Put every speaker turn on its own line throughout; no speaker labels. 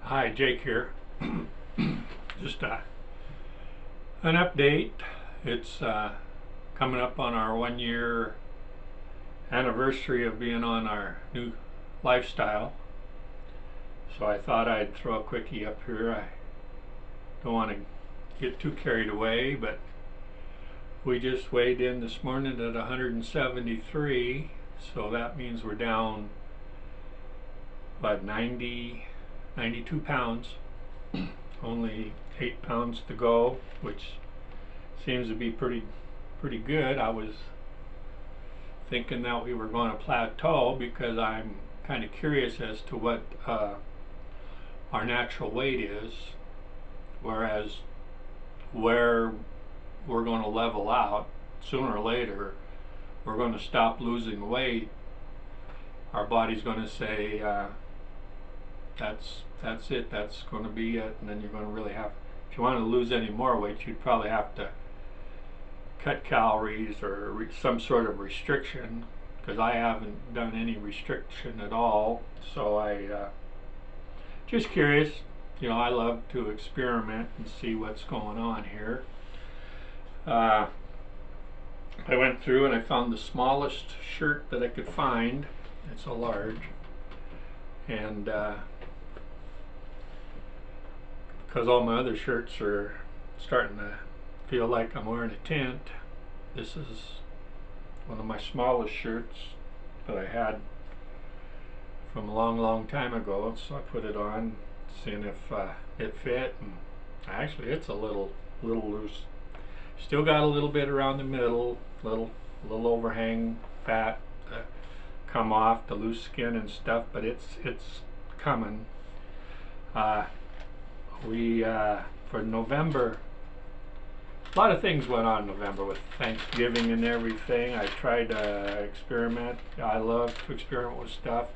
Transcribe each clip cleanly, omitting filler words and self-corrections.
Hi, Jake here. Just an update. It's coming up on our 1 year anniversary of being on our new lifestyle. So I thought I'd throw a quickie up here. I don't want to get too carried away, but we just weighed in this morning at 173. So that means we're down about 92 pounds. Only 8 pounds to go, which seems to be pretty good. I was thinking that we were going to plateau because I'm kind of curious as to what our natural weight is, whereas where we're going to level out sooner or later. We're going to stop losing weight. Our body's going to say that's it, that's going to be it, and then you're going to really have, if you want to lose any more weight, you'd probably have to cut calories or some sort of restriction, because I haven't done any restriction at all. So I just curious, I love to experiment and see what's going on here. I went through and I found the smallest shirt that I could find. It's a large, and because all my other shirts are starting to feel like I'm wearing a tent, this is one of my smallest shirts that I had from a long time ago. So I put it on, seeing if it fit, and actually it's a little loose. Still got a little bit around the middle, little overhang fat come off the loose skin and stuff, but it's coming. We for November, a lot of things went on in November with Thanksgiving and everything. I tried to experiment. I love to experiment with stuff.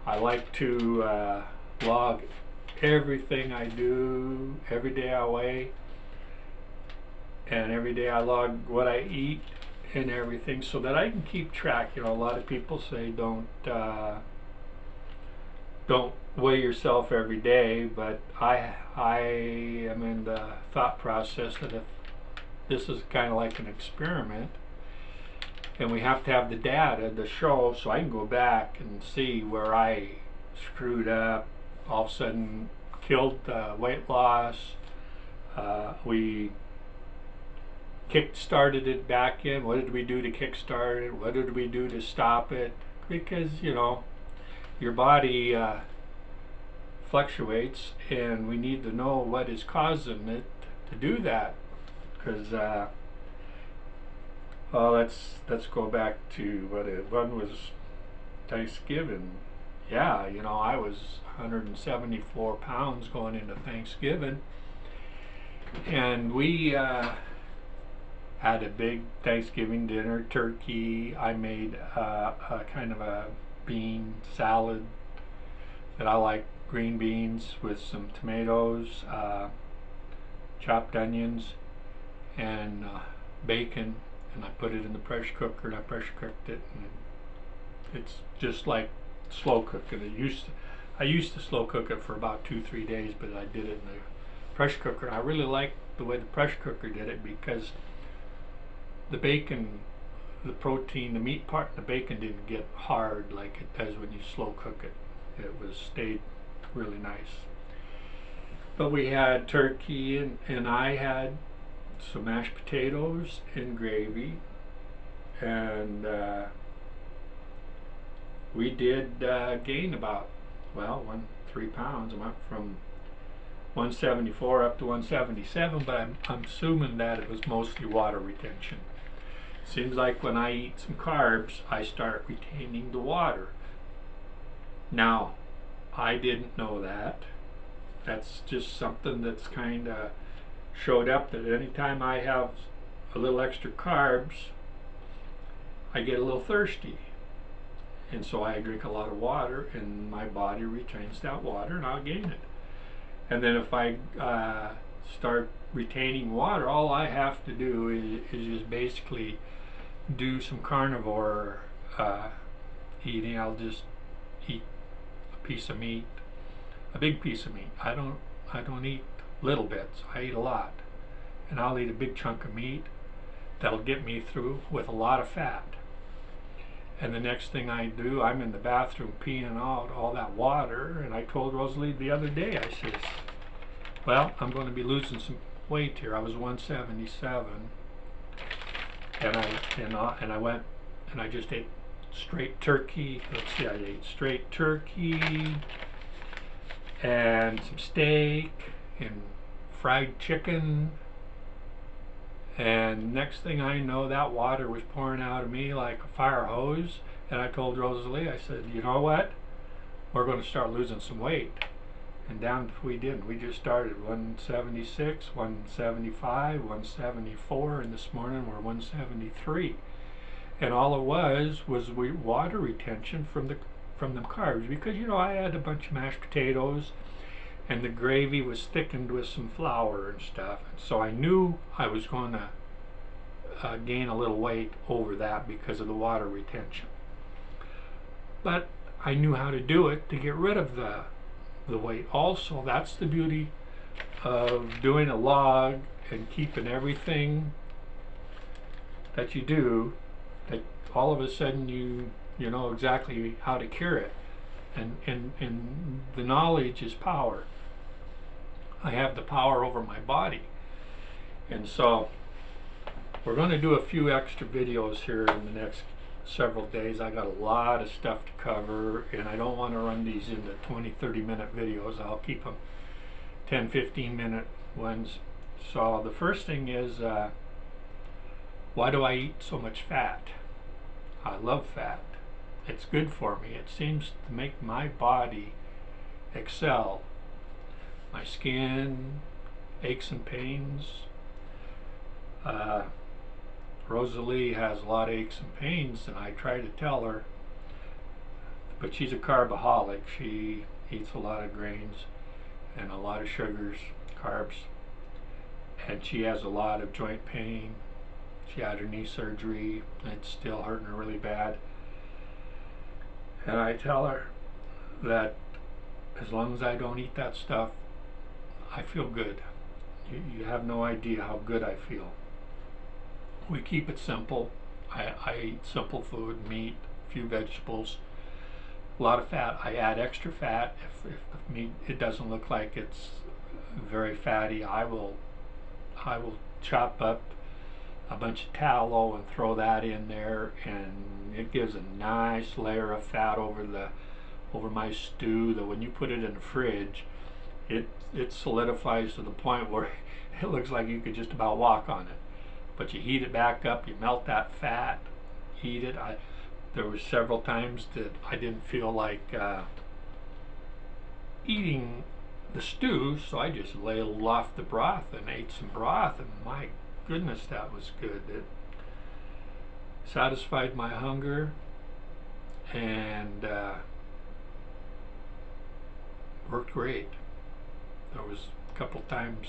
I like to log everything I do. Every day I weigh, and every day I log what I eat and everything, so that I can keep track. A lot of people say don't weigh yourself every day, but I am in the thought process that if this is kind of like an experiment, and we have to have the data to show, so I can go back and see where I screwed up, all of a sudden killed weight loss. We kick-started it back in. What did we do to kick-start it? What did we do to stop it? Because your body fluctuates, and we need to know what is causing it to do that. Because let's go back to when was Thanksgiving. Yeah, I was 174 pounds going into Thanksgiving, and we had a big Thanksgiving dinner, turkey. I made a kind of a bean salad that I like, green beans with some tomatoes, chopped onions, and bacon, and I put it in the pressure cooker, and I pressure cooked it, and it's just like slow cooking. I used to slow cook it for about 2-3 days, but I did it in the pressure cooker, and I really liked the way the pressure cooker did it, because the bacon, the protein, the meat part in the bacon didn't get hard like it does when you slow cook it. It stayed really nice. But we had turkey, and I had some mashed potatoes and gravy, and we did gain about 3 pounds. I went from 174 up to 177, but I'm assuming that it was mostly water retention. Seems like when I eat some carbs, I start retaining the water. Now, I didn't know that. That's just something that's kind of showed up, that anytime I have a little extra carbs, I get a little thirsty. And so I drink a lot of water, and my body retains that water, and I'll gain it. And then if I start retaining water, all I have to do is just basically do some carnivore eating. I'll just eat a piece of meat a big piece of meat. I don't eat little bits. I eat a lot. And I'll eat a big chunk of meat that'll get me through with a lot of fat. And the next thing I do, I'm in the bathroom peeing out all that water, and I told Rosalie the other day, I says, well, I'm going to be losing some weight here. I was 177, and I went and I just ate straight turkey. Let's see, I ate straight turkey and some steak and fried chicken. And next thing I know, that water was pouring out of me like a fire hose. And I told Rosalie, I said, you know what? We're going to start losing some weight. And down we did. We just started 176, 175, 174, and this morning we're 173. And all it was water retention from the carbs, because I had a bunch of mashed potatoes, and the gravy was thickened with some flour and stuff. So I knew I was going to gain a little weight over that because of the water retention. But I knew how to do it to get rid of the weight also. That's the beauty of doing a log and keeping everything that you do, that all of a sudden you know exactly how to cure it. And the knowledge is power. I have the power over my body. And so we're going to do a few extra videos here in the next several days. I got a lot of stuff to cover, and I don't want to run these into 20-30 minute videos. I'll keep them 10-15 minute ones. So the first thing is, why do I eat so much fat? I love fat. It's good for me. It seems to make my body excel. My skin, aches and pains. Rosalie has a lot of aches and pains, and I try to tell her, but she's a carbaholic. She eats a lot of grains and a lot of sugars, carbs, and she has a lot of joint pain. She had her knee surgery. It's still hurting her really bad. And I tell her that as long as I don't eat that stuff, I feel good. You have no idea how good I feel. We keep it simple. I eat simple food, meat, a few vegetables, a lot of fat. I add extra fat if the meat, it doesn't look like it's very fatty. I will chop up a bunch of tallow and throw that in there, and it gives a nice layer of fat over my stew, that when you put it in the fridge, it solidifies to the point where it looks like you could just about walk on it. But you heat it back up, you melt that fat, eat it. There were several times that I didn't feel like eating the stew, so I just ladled off the broth and ate some broth, and my goodness, that was good. It satisfied my hunger, and worked great. There was a couple times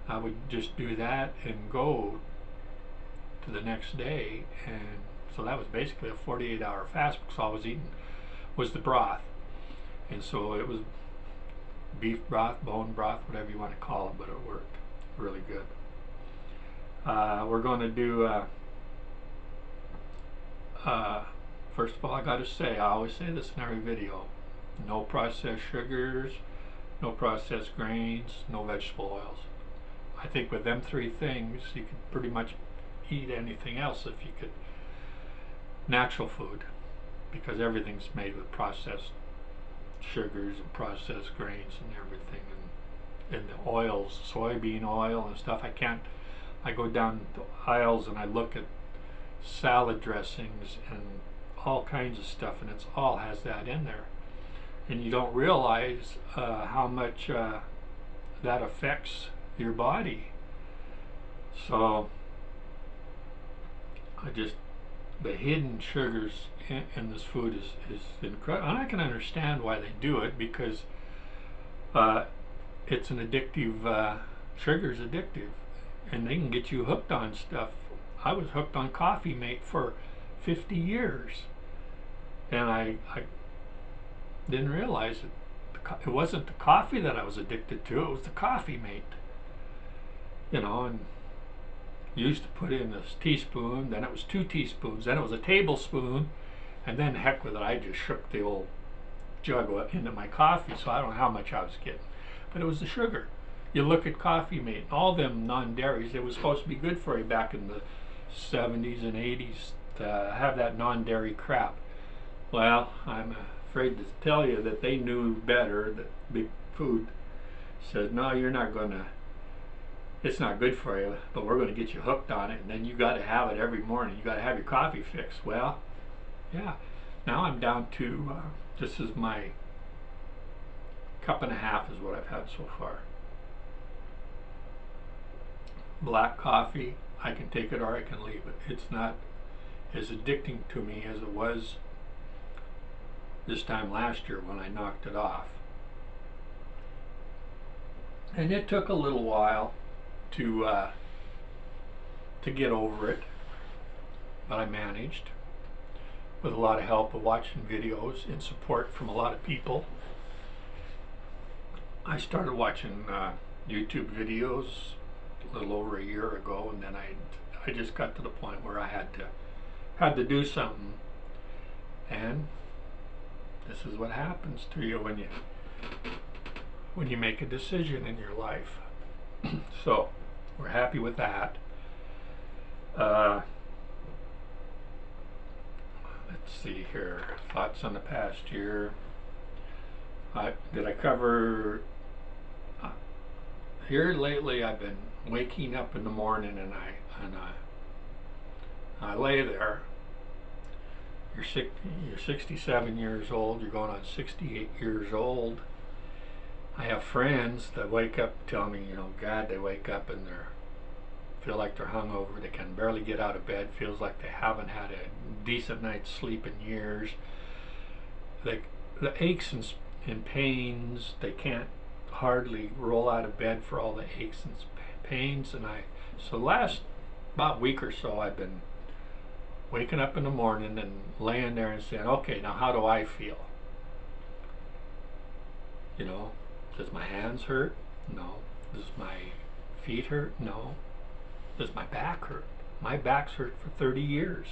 I would just do that and go to the next day, and so that was basically a 48-hour fast, because all I was eating was the broth. And so it was beef broth, bone broth, whatever you want to call it, but it worked really good. We're going to do first of all, I got to say, I always say this in every video, no processed sugars, no processed grains, no vegetable oils. I think with them three things, you could pretty much eat anything else if you could. Natural food, because everything's made with processed sugars and processed grains and everything, and the oils, soybean oil and stuff. I go down the aisles and I look at salad dressings and all kinds of stuff, and it's all has that in there, and you don't realize how much that affects your body. So the hidden sugars in this food is incredible, and I can understand why they do it, because it's an addictive, sugar's addictive, and they can get you hooked on stuff. I was hooked on Coffee Mate for 50 years, and I didn't realize that the it wasn't the coffee that I was addicted to, it was the Coffee Mate. You know, and you used to put in this teaspoon, then it was 2 teaspoons, then it was a tablespoon, and then heck with it, I just shook the old jug into my coffee, so I don't know how much I was getting. But it was the sugar. You look at Coffee Mate, and all them non-dairies, it was supposed to be good for you back in the 70s and 80s to have that non-dairy crap. Well, I'm afraid to tell you that they knew better, that Big Food said, no, you're not going to, it's not good for you, but we're going to get you hooked on it, and then you got to have it every morning. You got to have your coffee fix. Well, yeah, now I'm down to, this is my 1.5 cups is what I've had so far. Black coffee, I can take it or I can leave it. It's not as addicting to me as it was this time last year when I knocked it off. And it took a little while to get over it, but I managed with a lot of help of watching videos and support from a lot of people. I started watching YouTube videos a little over a year ago, and then I just got to the point where I had to do something, and this is what happens to you when you make a decision in your life. So we're happy with that. Let's see here. Thoughts on the past year. Did I cover here lately? I've been waking up in the morning and I lay there. You're 67 years old. You're going on 68 years old. I have friends that wake up and tell me, God, they wake up and feel like they're hungover. They can barely get out of bed. Feels like they haven't had a decent night's sleep in years. The aches and pains, they can't hardly roll out of bed for all the aches and pains. And so last about week or so, I've been waking up in the morning and laying there and saying, okay, now how do I feel? Does my hands hurt? No. Does my feet hurt? No. Does my back hurt? My back's hurt for 30 years.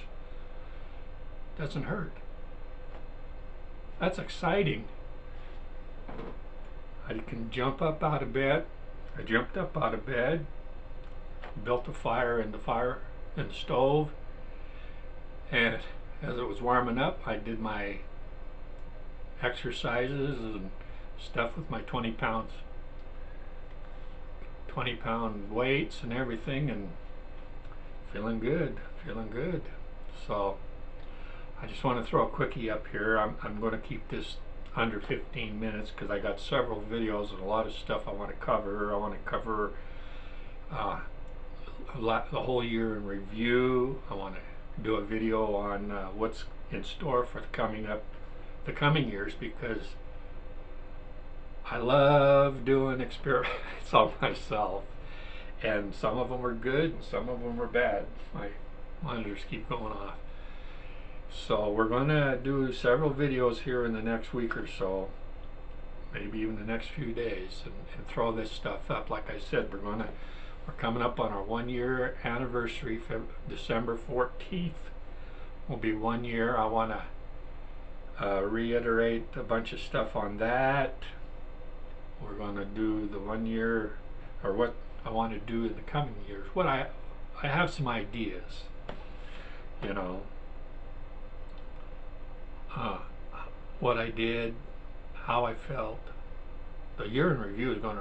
Doesn't hurt. That's exciting. I can jump up out of bed. I jumped up out of bed, built a fire in the stove, and as it was warming up, I did my exercises and stuff with my 20-pound weights and everything, and feeling good. So I just want to throw a quickie up here. I'm going to keep this under 15 minutes because I got several videos and a lot of stuff I want to cover. I want to cover the whole year in review. I want to do a video on what's in store for the coming years, because I love doing experiments on myself, and some of them are good and some of them are bad. My monitors keep going off. So we're going to do several videos here in the next week or so, maybe even the next few days, and throw this stuff up. Like I said, we're coming up on our 1-year anniversary. December 14th will be 1 year. I want to reiterate a bunch of stuff on that. We're going to do the 1 year, or what I want to do in the coming years. I have some ideas, what I did, how I felt. The year in review is going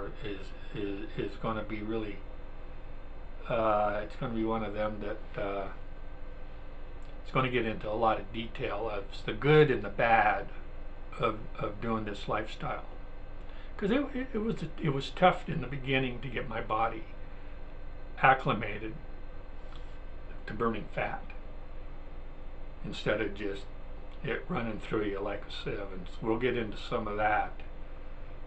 to be really. It's going to be one of them that it's going to get into a lot of detail of the good and the bad of doing this lifestyle. Because it was tough in the beginning to get my body acclimated to burning fat instead of just it running through you like a sieve. And we'll get into some of that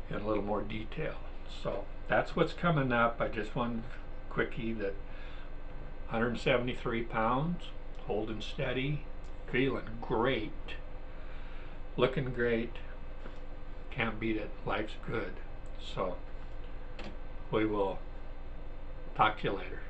in a little more detail. So that's what's coming up. I just wanted quickie that 173 pounds, holding steady, feeling great, looking great. can't beat it. Life's good. So we will talk to you later.